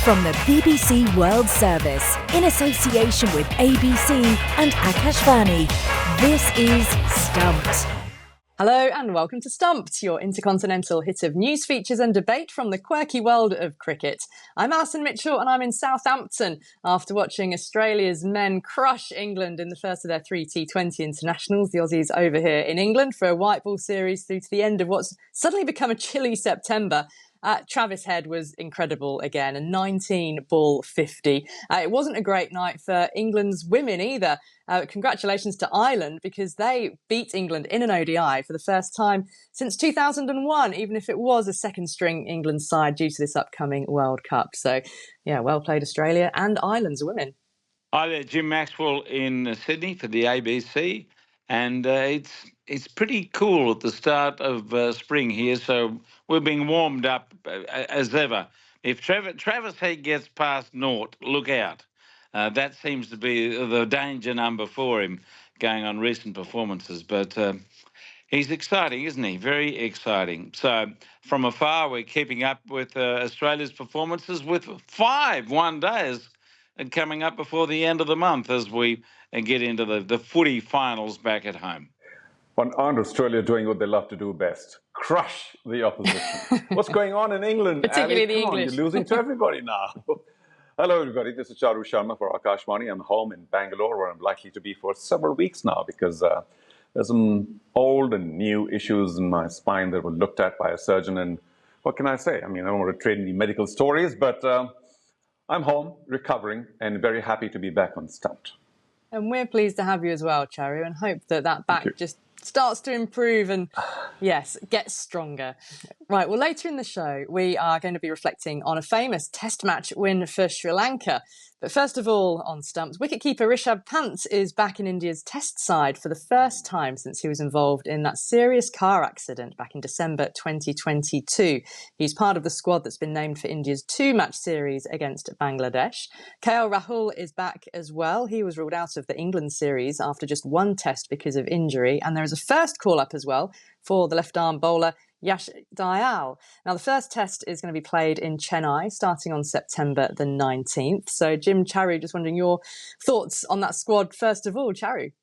From the BBC World Service, in association with ABC and Akashvani, this is Stumped. Hello and welcome to Stumped, your intercontinental hit of news, features and debate from the quirky world of cricket. I'm Alison Mitchell and I'm in Southampton after watching Australia's men crush England in the first of their three T20 internationals. The Aussies over here in England for a white ball series through to the end of what's suddenly become a chilly September. Travis Head was incredible again, a 19-ball 50. It wasn't a great night for England's women either. Congratulations to Ireland because they beat England in an ODI for the first time since 2001, even if it was a second-string England side due to this upcoming World Cup. So, yeah, well played Australia and Ireland's women. Hi there, Jim Maxwell in Sydney for the ABC, and it's pretty cool at the start of spring here, so we're being warmed up as ever. If Travis Head gets past naught, look out. That seems to be the danger number for him going on recent performances, but he's exciting, isn't he? Very exciting. So from afar, we're keeping up with Australia's performances with 5 one-days coming up before the end of the month as we get into the footy finals back at home. Well, aren't Australia doing what they love to do best? Crush the opposition. What's going on in England? Particularly Abby, the come on, English. you're losing to everybody now. Hello, everybody. This is Charu Sharma for Akashvani. I'm home in Bangalore, where I'm likely to be for several weeks now because there's some old and new issues in my spine that were looked at by a surgeon. And what can I say? I mean, I don't want to trade any medical stories, but I'm home, recovering, and very happy to be back on Stumped. And we're pleased to have you as well, Charu, and hope that back just starts to improve and, yes, gets stronger. Right, well, later in the show, we are going to be reflecting on a famous Test match win for Sri Lanka. But first of all, on Stumped, wicketkeeper Rishabh Pant is back in India's Test side for the first time since he was involved in that serious car accident back in December 2022. He's part of the squad that's been named for India's 2-match series against Bangladesh. KL Rahul is back as well. He was ruled out of the England series after just 1 test because of injury. And there is a first call-up as well for the left-arm bowler Yash Dayal. Now, the first test is going to be played in Chennai starting on September the 19th. So, Jim, Charu, just wondering your thoughts on that squad first of all. Charu.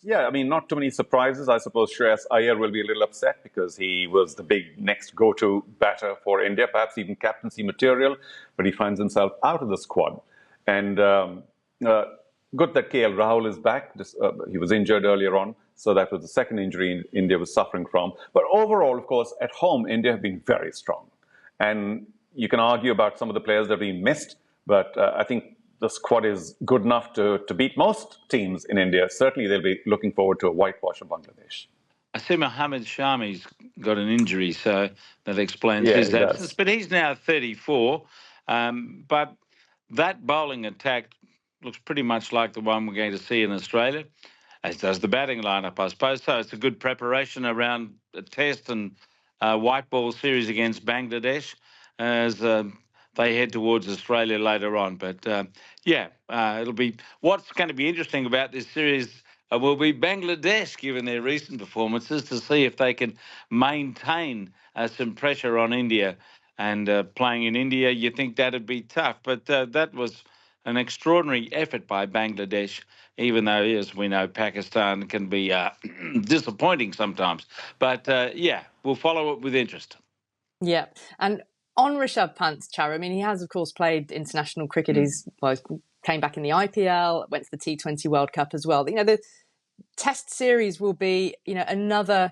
Yeah, I mean, not too many surprises. I suppose Shreyas Iyer will be a little upset because he was the big next go-to batter for India, perhaps even captaincy material, but he finds himself out of the squad. And good that KL Rahul is back. He was injured earlier on, so that was the second injury India was suffering from. But overall, of course, at home, India have been very strong. And you can argue about some of the players that have been missed, but I think the squad is good enough to beat most teams in India. Certainly, they'll be looking forward to a whitewash of Bangladesh. I see Mohammad Shami's got an injury, so that explains his absence. But he's now 34. But that bowling attack looks pretty much like the one we're going to see in Australia, as does the batting lineup, I suppose. So it's a good preparation around a test and white ball series against Bangladesh as they head towards Australia later on. But it'll be what's going to be interesting about this series will be Bangladesh, given their recent performances, to see if they can maintain some pressure on India. And playing in India, you think that'd be tough, but that was an extraordinary effort by Bangladesh, even though, as we know, Pakistan can be disappointing sometimes. But, we'll follow it with interest. Yeah. And on Rishabh Pant, Charu, I mean, he has, of course, played international cricket. He came back in the IPL, went to the T20 World Cup as well. You know, the Test series will be, another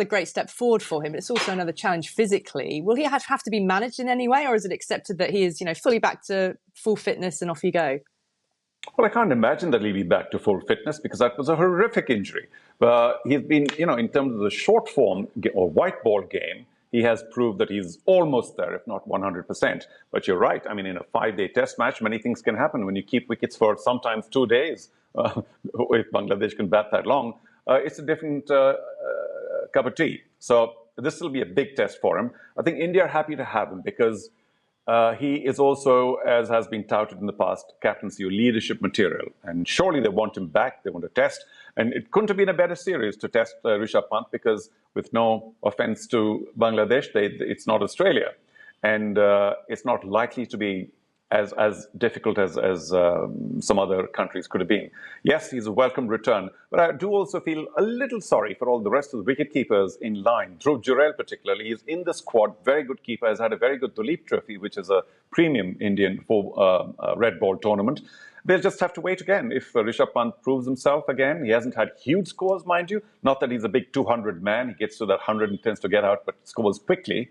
great step forward for him. But it's also another challenge physically. Will he have to be managed in any way, or is it accepted that he is, fully back to full fitness and off you go? Well, I can't imagine that he'll be back to full fitness because that was a horrific injury. He's been, in terms of the short form or white ball game, he has proved that he's almost there, if not 100%. But you're right. I mean, in a 5-day test match, many things can happen when you keep wickets for sometimes 2 days. If Bangladesh can bat that long, it's a different cup of tea. So this will be a big test for him. I think India are happy to have him because he is also, as has been touted in the past, captaincy or leadership material. And surely they want him back. They want to test. And it couldn't have been a better series to test Rishabh Pant because, with no offense to Bangladesh, it's not Australia. And it's not likely to be as difficult as some other countries could have been. Yes, he's a welcome return, but I do also feel a little sorry for all the rest of the wicket keepers in line. Dhruv Jurel particularly, he's in the squad, very good keeper, has had a very good Duleep Trophy, which is a premium Indian red ball tournament. They'll just have to wait again. If Rishabh Pant proves himself again, he hasn't had huge scores, mind you. Not that he's a big 200 man. He gets to that 100 and tends to get out, but scores quickly.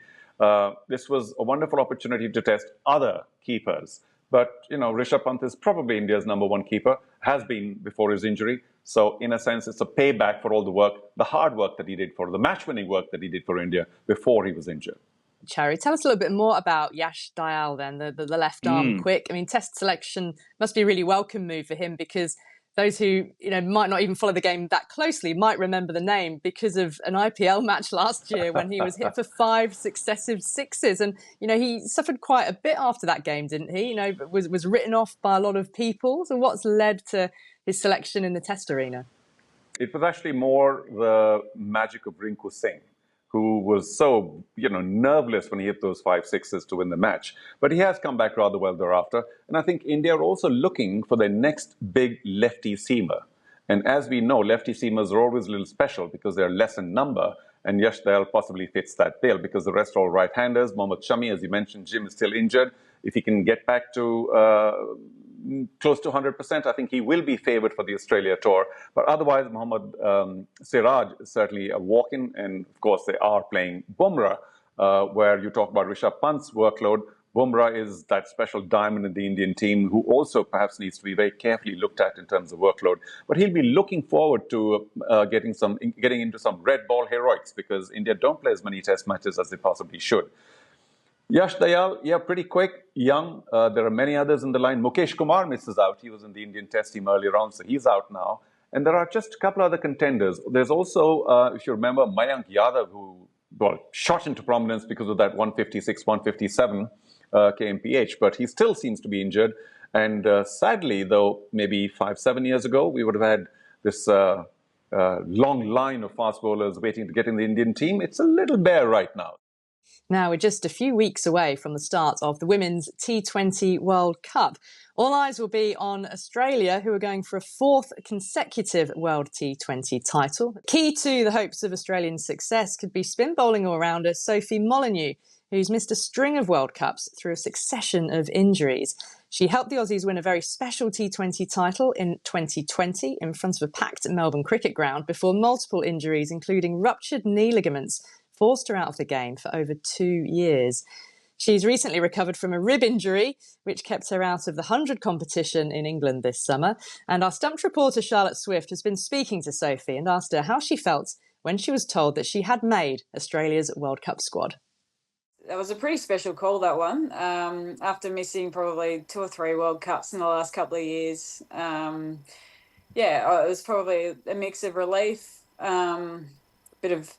This was a wonderful opportunity to test other keepers. But, Rishabh Pant is probably India's #1 keeper, has been before his injury. So, in a sense, it's a payback for all the work, the hard work that he did the match-winning work that he did for India before he was injured. Charry, tell us a little bit more about Yash Dayal then, the left arm quick. I mean, test selection must be a really welcome move for him, because those who might not even follow the game that closely might remember the name because of an IPL match last year when he was hit for 5 successive sixes. And, he suffered quite a bit after that game, didn't he? Was written off by a lot of people. So what's led to his selection in the test arena? It was actually more the magic of Rinku Singh, who was so, nerveless when he hit those 5 sixes to win the match. But he has come back rather well thereafter. And I think India are also looking for their next big lefty seamer. And as we know, lefty seamers are always a little special because they're less in number. And Yash Dayal possibly fits that bill because the rest are all right-handers. Mohammad Shami, as you mentioned, Jim is still injured. If he can get back to close to 100%, I think he will be favoured for the Australia tour. But otherwise, Mohammad Siraj is certainly a walk-in. And of course, they are playing Bumrah, where you talk about Rishabh Pant's workload. Bumrah is that special diamond in the Indian team who also perhaps needs to be very carefully looked at in terms of workload. But he'll be looking forward to getting into some red ball heroics because India don't play as many test matches as they possibly should. Yash Dayal, pretty quick, young. There are many others in the line. Mukesh Kumar misses out. He was in the Indian test team earlier on, so he's out now. And there are just a couple other contenders. There's also, if you remember, Mayank Yadav, who shot into prominence because of that 156, 157 kmph, but he still seems to be injured. And sadly, though, maybe 5-7 years ago, we would have had this long line of fast bowlers waiting to get in the Indian team. It's a little bare right now. Now we're just a few weeks away from the start of the Women's T20 World Cup. All eyes will be on Australia, who are going for a 4th consecutive World T20 title. Key to the hopes of Australian success could be spin bowling all-rounder Sophie Molyneux, who's missed a string of World Cups through a succession of injuries. She helped the Aussies win a very special T20 title in 2020 in front of a packed Melbourne cricket ground before multiple injuries, including ruptured knee ligaments, forced her out of the game for over 2 years. She's recently recovered from a rib injury, which kept her out of the 100 competition in England this summer. And our stumped reporter Charlotte Swift has been speaking to Sophie and asked her how she felt when she was told that she had made Australia's World Cup squad. That was a pretty special call, that one, after missing probably 2 or 3 World Cups in the last couple of years. It was probably a mix of relief, bit of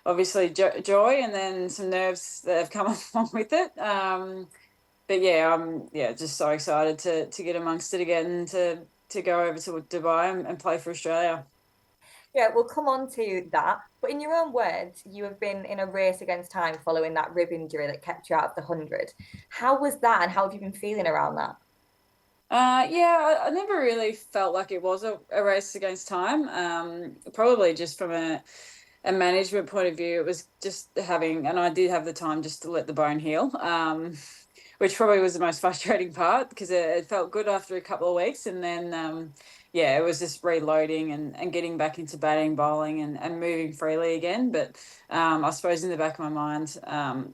obviously joy, and then some nerves that have come along with it. I'm just so excited to get amongst it again, to go over to Dubai and play for Australia. Yeah, we'll come on to that. But in your own words, you have been in a race against time following that rib injury that kept you out of the 100. How was that, and how have you been feeling around that? I never really felt like it was a race against time. Probably just from a management point of view, it was just and I did have the time just to let the bone heal, which probably was the most frustrating part because it felt good after a couple of weeks. And then, it was just reloading and getting back into batting, bowling and moving freely again. But I suppose in the back of my mind,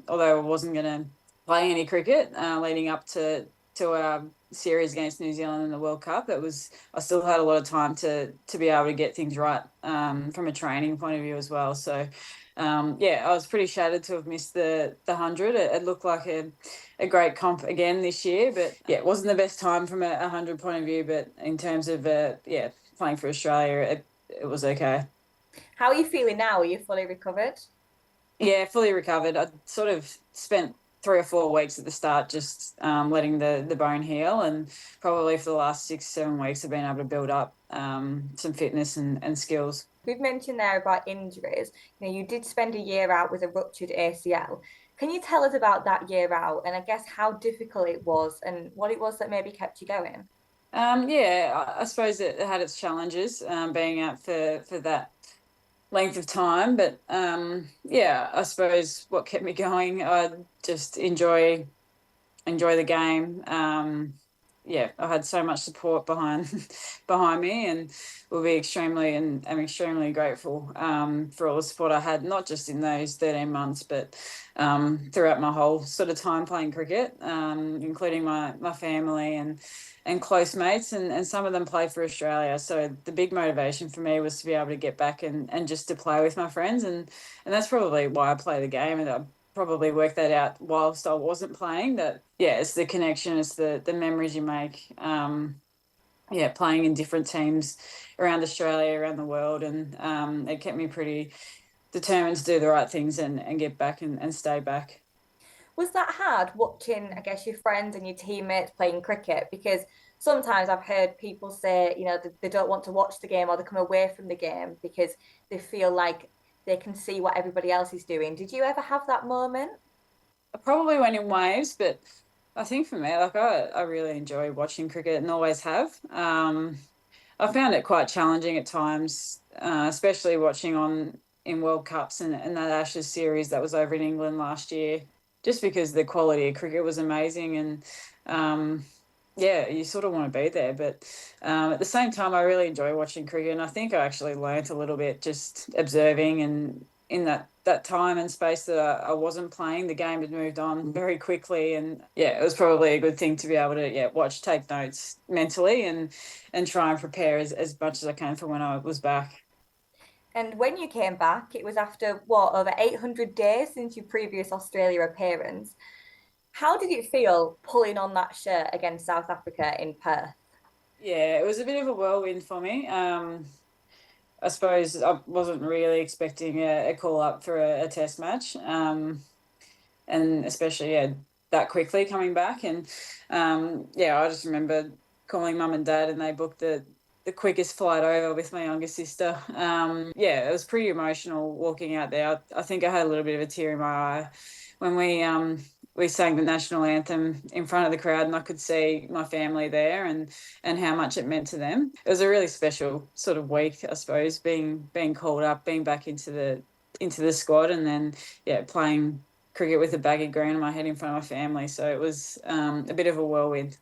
although I wasn't going to play any cricket leading up to our series against New Zealand in the World Cup, I still had a lot of time to be able to get things right from a training point of view as well. So, I was pretty shattered to have missed the 100. It looked like a great comp again this year, but it wasn't the best time from a 100 point of view. But in terms of playing for Australia, it was okay. How are you feeling now? Are you fully recovered? Yeah, fully recovered. I sort of spent 3 or 4 weeks at the start just letting the bone heal, and probably for the last 6-7 weeks I've been able to build up some fitness and skills. We've mentioned there about injuries. You did spend a year out with a ruptured ACL. Can you tell us about that year out, and I guess how difficult it was and what it was that maybe kept you going? Yeah, I suppose it had its challenges, being out for that length of time. But yeah, I suppose what kept me going, I just enjoy the game. Yeah, I had so much support behind me, and will be extremely, and I'm extremely grateful for all the support I had, not just in those 13 months, but throughout my whole sort of time playing cricket, including my family and close mates, and some of them play for Australia. So the big motivation for me was to be able to get back and just to play with my friends, and that's probably why I play the game, and I probably worked that out whilst I wasn't playing. That it's the connection, it's the memories you make. Playing in different teams around Australia, around the world, and it kept me pretty determined to do the right things and get back and stay back. Was that hard watching, I guess, your friends and your teammates playing cricket? Because sometimes I've heard people say, they don't want to watch the game or they come away from the game because they feel like they can see what everybody else is doing. Did you ever have that moment? I probably went in waves, but I think for me, like I really enjoy watching cricket and always have. I found it quite challenging at times, especially watching in World Cups and that Ashes series that was over in England last year, just because the quality of cricket was amazing, and you sort of want to be there. But at the same time, I really enjoy watching cricket, and I think I actually learnt a little bit just observing, and in that time and space that I wasn't playing, the game had moved on very quickly, and it was probably a good thing to be able to watch, take notes mentally, and try and prepare as much as I can for when I was back. And when you came back, it was after over 800 days since your previous Australia appearance. How did it feel pulling on that shirt against South Africa in Perth? Yeah, it was a bit of a whirlwind for me. I suppose I wasn't really expecting a call up for a test match, and especially that quickly coming back. And I just remember calling mum and dad, and they booked the quickest flight over with my younger sister. It was pretty emotional walking out there. I think I had a little bit of a tear in my eye when we sang the national anthem in front of the crowd, and I could see my family there and how much it meant to them. It was a really special sort of week, I suppose, being called up, being back into the squad, and then playing cricket with a bag of green on my head in front of my family. So it was a bit of a whirlwind.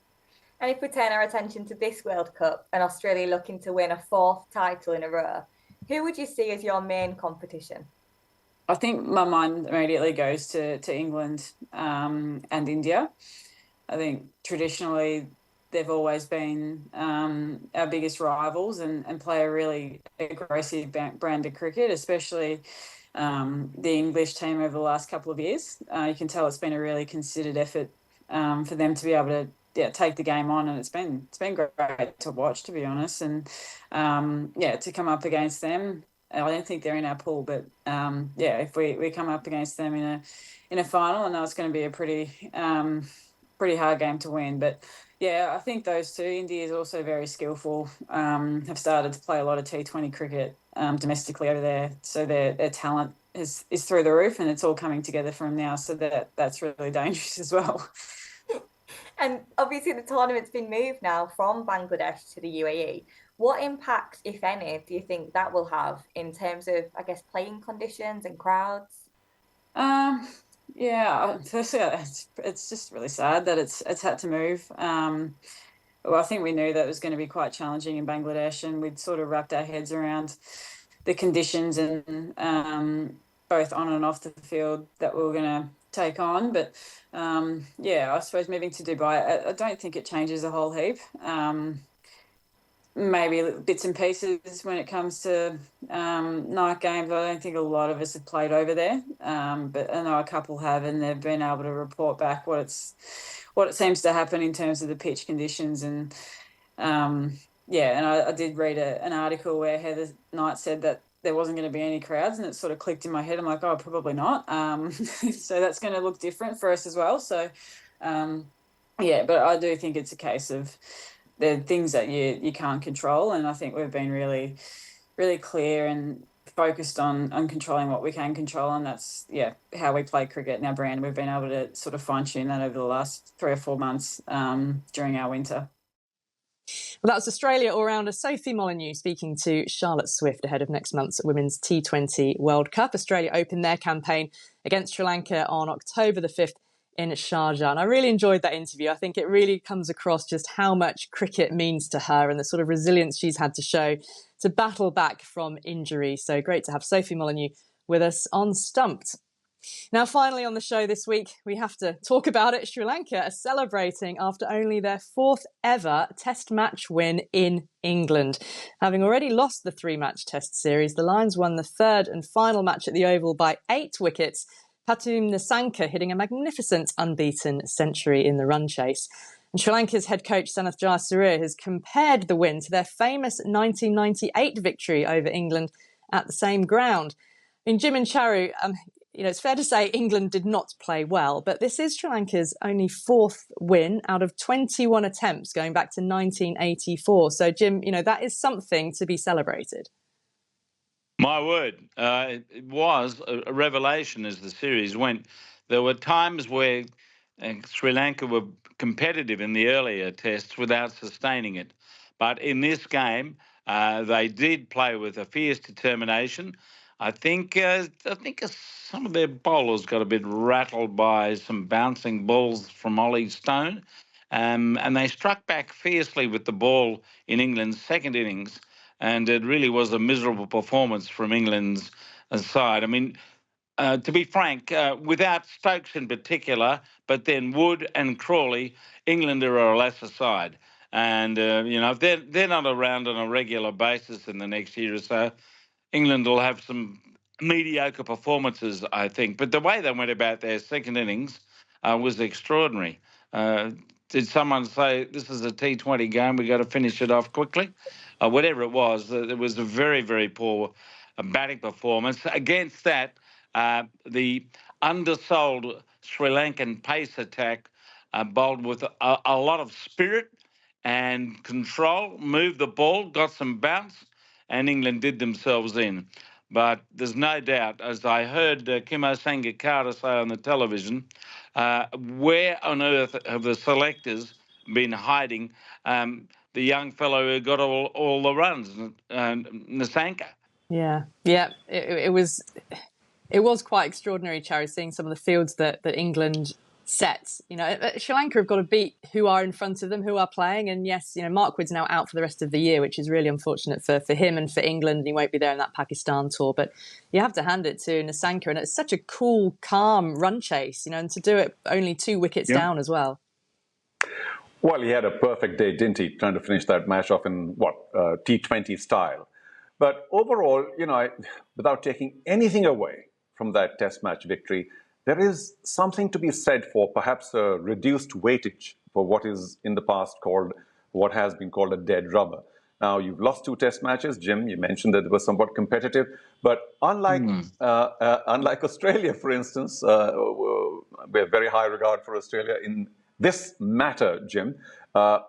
And if we turn our attention to this World Cup and Australia looking to win a 4th title in a row, who would you see as your main competition? I think my mind immediately goes to England and India. I think traditionally they've always been our biggest rivals and play a really aggressive brand of cricket, especially the English team over the last couple of years. You can tell it's been a really considered effort for them to be able to take the game on, and it's been great to watch, to be honest. And to come up against them, I don't think they're in our pool, but if we come up against them in a final, I know it's going to be a pretty hard game to win. But I think those two. India is also very skillful. Have started to play a lot of T20 cricket domestically over there, so their talent is through the roof, and it's all coming together for them now. So that's really dangerous as well. And obviously the tournament's been moved now from Bangladesh to the UAE. What impact, if any, do you think that will have in terms of, I guess, playing conditions and crowds? Firstly, it's just really sad that it's had to move. I think we knew that it was going to be quite challenging in Bangladesh, and we'd sort of wrapped our heads around the conditions and both on and off the field that we were going to take on. But I suppose moving to Dubai, I don't think it changes a whole heap. Maybe bits and pieces when it comes to night games. I don't think a lot of us have played over there, but I know a couple have, and they've been able to report back what it seems to happen in terms of the pitch conditions. And and I did read an article where Heather Knight said that there wasn't going to be any crowds, and it sort of clicked in my head. I'm like, oh, probably not. So that's going to look different for us as well. So but I do think it's a case of the things that you can't control, and I think we've been really, really clear and focused on controlling what we can control, and that's how we play cricket and our brand. We've been able to sort of fine-tune that over the last 3 or 4 months during our winter. Well, that was Australia all-rounder Sophie Molyneux speaking to Charlotte Swift ahead of next month's Women's T20 World Cup. Australia opened their campaign against Sri Lanka on October the 5th in Sharjah. And I really enjoyed that interview. I think it really comes across just how much cricket means to her and the sort of resilience she's had to show to battle back from injury. So great to have Sophie Molyneux with us on Stumped. Now, finally on the show this week, we have to talk about it. Sri Lanka are celebrating after only their 4th ever Test match win in England. Having already lost the 3-match Test series, the Lions won the 3rd and final match at the Oval by 8 wickets, Pathum Nissanka hitting a magnificent unbeaten century in the run chase. And Sri Lanka's head coach Sanath Jayasuriya has compared the win to their famous 1998 victory over England at the same ground. I mean, Jim and Charu, it's fair to say England did not play well, but this is Sri Lanka's only 4th win out of 21 attempts going back to 1984. So, Jim, that is something to be celebrated. My word, it was a revelation as the series went. There were times where Sri Lanka were competitive in the earlier tests without sustaining it. But in this game, they did play with a fierce determination. I think some of their bowlers got a bit rattled by some bouncing balls from Ollie Stone, and they struck back fiercely with the ball in England's second innings, and it really was a miserable performance from England's side. I mean, to be frank, without Stokes in particular, but then Wood and Crawley, England are a lesser side. And, if they're not around on a regular basis in the next year or so, England will have some mediocre performances, I think. But the way they went about their second innings was extraordinary. Did someone say, this is a T20 game, we've got to finish it off quickly? Whatever it was a very, very poor batting performance. Against that, the undersold Sri Lankan pace attack bowled with a lot of spirit and control, moved the ball, got some bounce, and England did themselves in. But there's no doubt, as I heard Kimo Sangakkara say on the television, where on earth have the selectors been hiding the young fellow who got all the runs, Nissanka? Yeah, it was quite extraordinary, Charu, seeing some of the fields that England set. Sri Lanka have got to beat who are in front of them, who are playing. And yes, Mark Wood's now out for the rest of the year, which is really unfortunate for him and for England. He won't be there in that Pakistan tour. But you have to hand it to Nissanka. And it's such a cool, calm run chase, and to do it only 2 wickets down as well. Well, he had a perfect day, didn't he, trying to finish that match off in, T20 style. But overall, without taking anything away from that Test match victory, there is something to be said for perhaps a reduced weightage for what is in the past what has been called a dead rubber. Now, you've lost 2 Test matches. Jim, you mentioned that it was somewhat competitive. But unlike Australia, for instance, we have very high regard for Australia in this matter, Jim.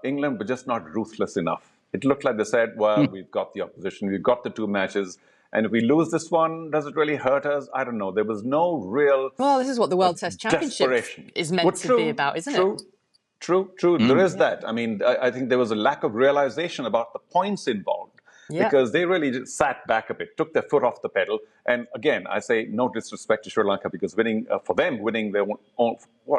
England were just not ruthless enough. It looked like they said, well, we've got the opposition, we've got the 2 matches, and if we lose this one, does it really hurt us? I don't know. There was no real... Well, this is what the World Test Championship is meant to be about, isn't it? True. There is that. I mean, I think there was a lack of realization about the points involved. Because they really just sat back a bit, took their foot off the pedal. And again, I say no disrespect to Sri Lanka, because winning their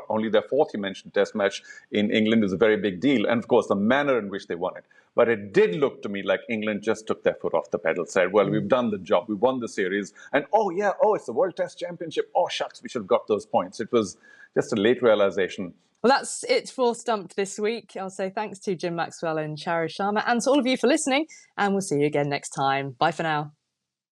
only their 4th, you mentioned, Test match in England is a very big deal. And of course, the manner in which they won it. But it did look to me like England just took their foot off the pedal, said, well, we've done the job, we won the series. And it's the World Test Championship. Oh, shucks, we should have got those points. It was just a late realization. Well, that's it for Stumped this week. I'll say thanks to Jim Maxwell and Charu Sharma, and to all of you for listening, and we'll see you again next time. Bye for now.